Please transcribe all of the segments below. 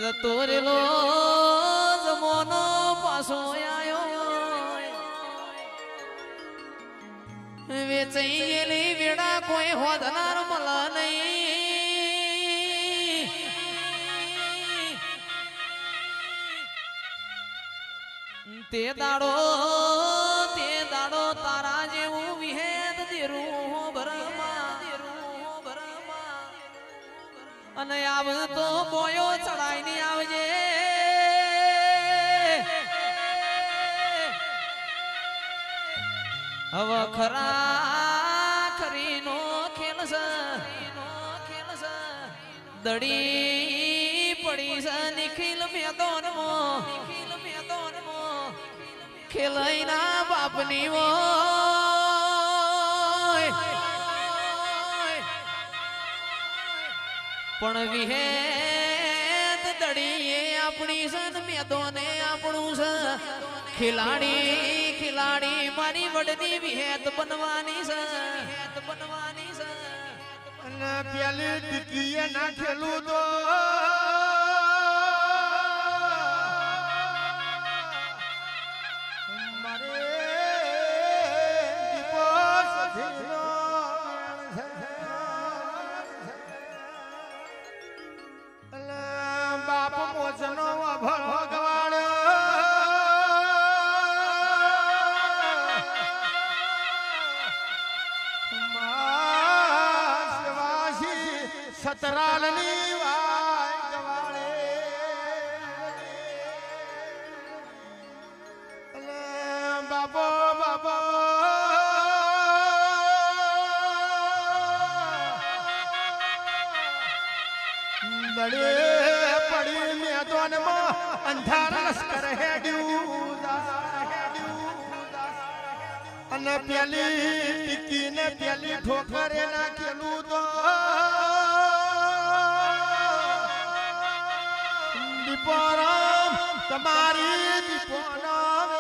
જતો રેલો જમોનો પાછો આયો વેચાઈ ગયેલી વેડા કોઈ હોદનાર મળે નહીં તે દાડો તારા જેવું વિહેદ દેરું ભરમાં અને આવ તો બોયો ચડાઈ ની આવજે હવે ખરા ખરીનો ખેલ છે દડી પડી છે નિખિલ મેદાનમાં ખેલઈના બાપની હોય પણ વિહેત દડીએ આપણી સન મેદોને આપણું છે ખિલાડી મારી વડની વિહેત બનવાની છે અને પેલી ટીકીએ નાખેલું તો બાપ મોજનો ભગવાન સતરાલની વાય ગવાળે બાબો દડે પડી મેદાનમાં અંધાર લશ્કર હેડ્યું અને પેલી ટીકી ને પેલી ઠોકરે નાખેલું તો દીપોરામ તમારી દીપોરામ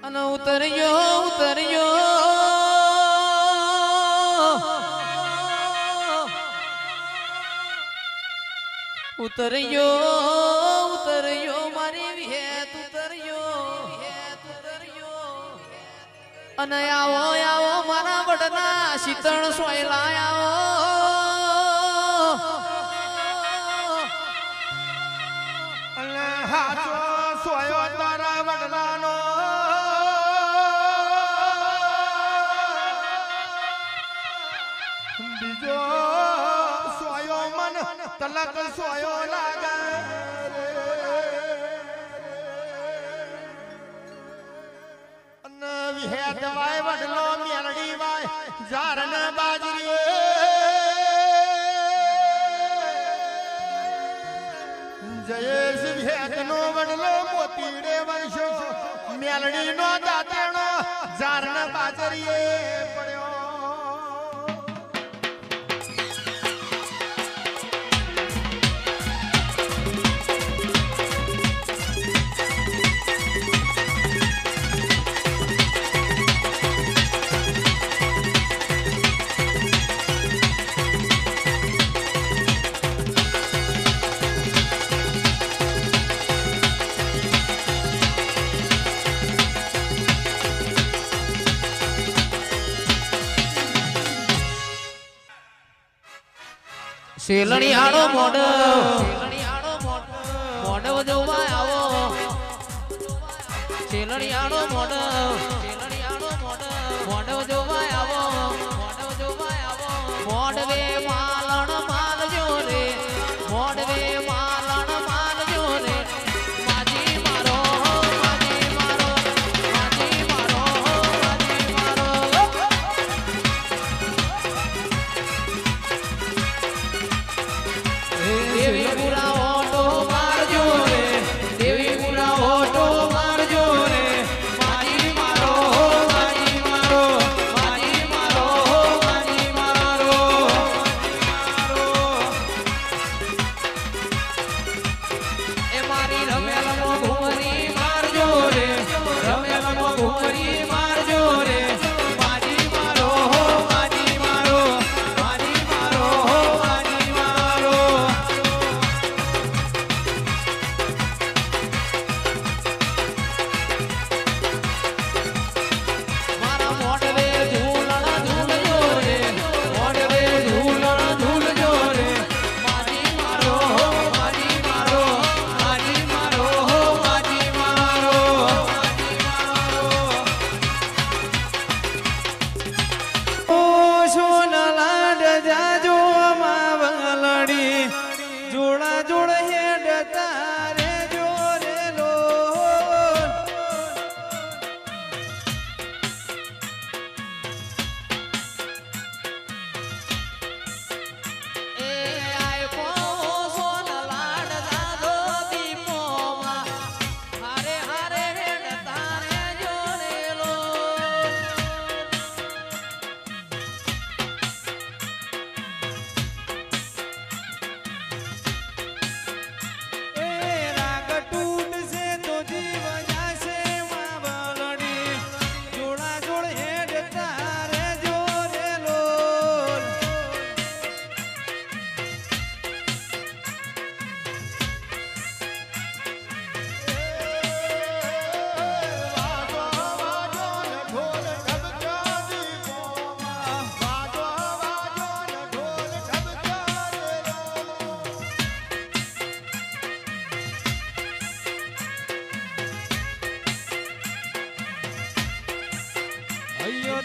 અને ઉતર્યો મારી વિહેત ઉતર્યો અને આવો મારા વડના શીતળ સોયલા આવો અને હાચો સોયો તારા વડલાનો બીજો સોયો મન તલક સોયો લાગે અને વિહેત વાય વડલો મેલડી વાય જારન બાજરી જયેશ વિહેત નો વડલો મોતીડે વંશો મેલડી નો દાતેણો જારન બાજરીએ પડ્યો શેલણી આડો મોડ જોવા આવો શેલણી આડો મોડ જોવા આવો મોડવે માલણ માલજો રે મોડવે માલણ માલજો રે માજી મારો દેવી પૂરા ઓટો મારજો રે દેવી પૂરા ઓટો મારજો રે માજી મારો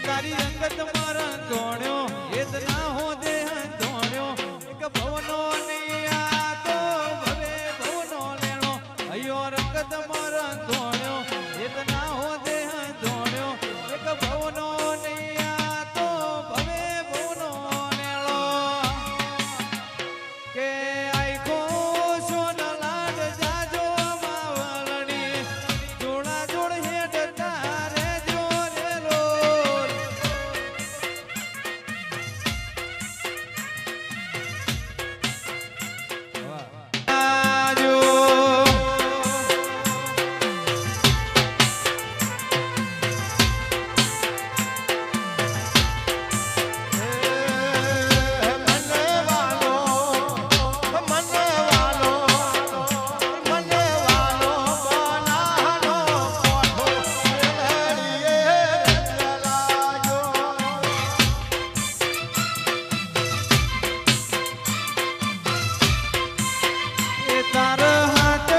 તારી અંગત મારા દોણ્યો હેત ના હો દે દોણ્યો એક ભવનો નહીં આ તો ભવે ભવનો લેણો અયો રંગત મારા દોણ્યો હેત ના હો દે દોણ્યો એક ભવનો નહીં આ તો ભવે ભવનો લેણો કે આઈકો સોન લાડ જાજો માવલણી જોડા જોડ હેડ તારે જોરેલો આજો તાર હાથ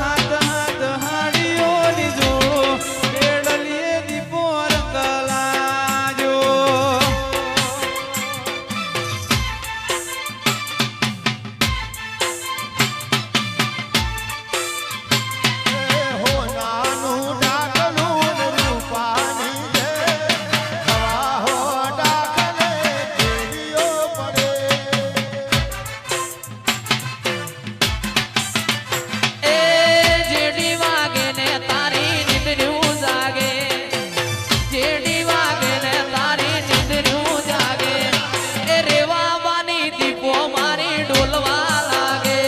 હાથ હાડીઓની જોડો કેડલીએ દીપો રંગલાજો એ જેડી વાગે ને તારી નીંદર્યું જાગે જેડી વાગે ને તારી નીંદર્યું જાગે એ રેવા બાની દીપો મારી ડોલવા લાગે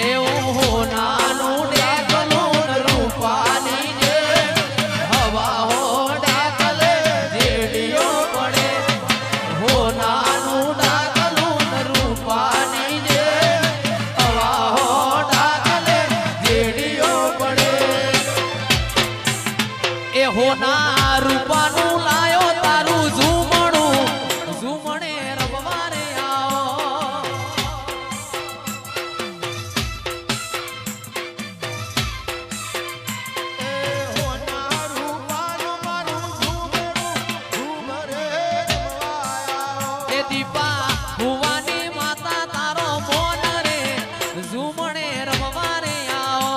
એવું હોનાનું ડેકલું રૂપાની જે હવા હો ડેકલે જેડીઓ પડે હોનાનું ડાકલું રૂપાની જે હવા હો ડાકલે જેડીઓ પડે એ હોના રૂપાનું લાયો તારું ઝુમણું ઝુમણે રબવારે આવો એ દીપા ભુવાની માતા તારો મોન રે ઝુમણે રમવા રે આવો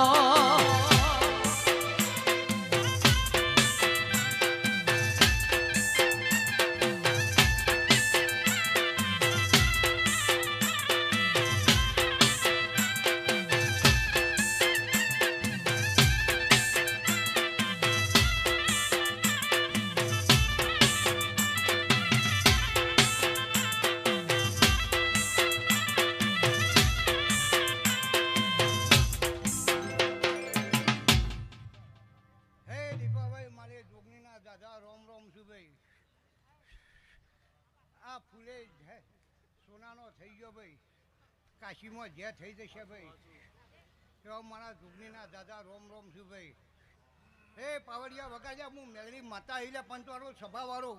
હે દીપાભાઈ મારે જોગણીના દાદા રોમ રોમ છું ભાઈ આ ફૂલે જે સોનાનો થઈ ગયો ભાઈ કાશીમાં જે થઈ જશે ભાઈ એવા મારા જોગણીના દાદા રોમ રોમ છું ભાઈ હે પાવડિયા વગાડ્યા હું મેળવી માતા હિલા પંચવાળો સભાવાળો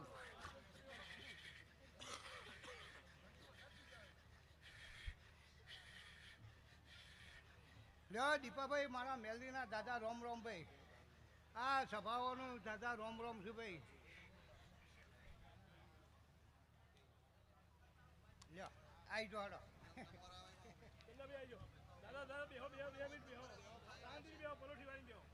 લ્યો દીપાભાઈ મારા મેલડીના દાદા રોમ રોમ ભાઈ આ સભાઓનું દાદા રોમ રોમ છું ભાઈ લ્યો આવી જો હાડો દાદા બેહો બેહો બેહો બેહો શાંતિથી બેહો પરોઠી વાળી બેહો